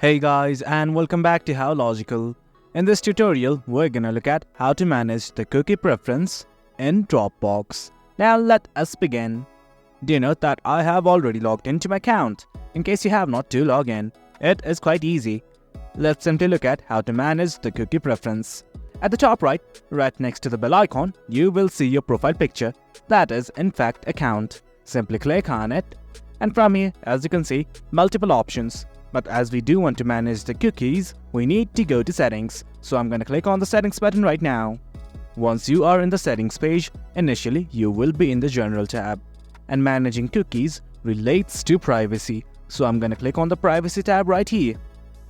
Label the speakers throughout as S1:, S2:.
S1: Hey guys, and welcome back to How Logical. In this tutorial, we're gonna look at how to manage the cookie preference in Dropbox. Now let us begin. Do you know that I have already logged into my account? In case you have not to log in, it is quite easy. Let's simply look at how to manage the cookie preference. At the top right next to the bell icon, you will see your profile picture, that is in fact account. Simply click on it, and from here, as you can see, multiple options. But as we do want to manage the cookies, we need to go to settings. So I'm gonna click on the settings button right now. Once you are in the settings page, initially you will be in the general tab. And managing cookies relates to privacy. So I'm gonna click on the privacy tab right here.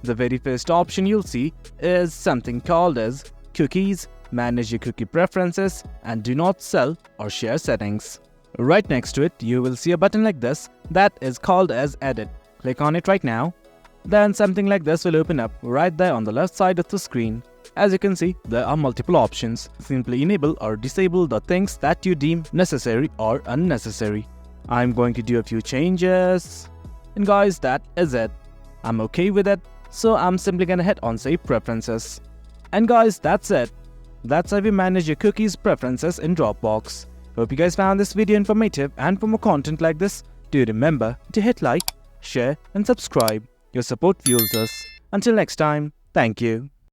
S1: The very first option you'll see is something called as cookies, manage your cookie preferences, and do not sell or share settings. Right next to it, you will see a button like this that is called as edit. Click on it right now. Then something like this will open up right there on the left side of the screen. As you can see, there are multiple options. Simply enable or disable the things that you deem necessary or unnecessary. I'm going to do a few changes. And guys, that is it. I'm okay with it, so I'm simply gonna hit on save preferences. And guys, that's it. That's how you manage your cookies preferences in Dropbox. Hope you guys found this video informative, and for more content like this, do remember to hit like, share and subscribe. Your support fuels us. Until next time, thank you.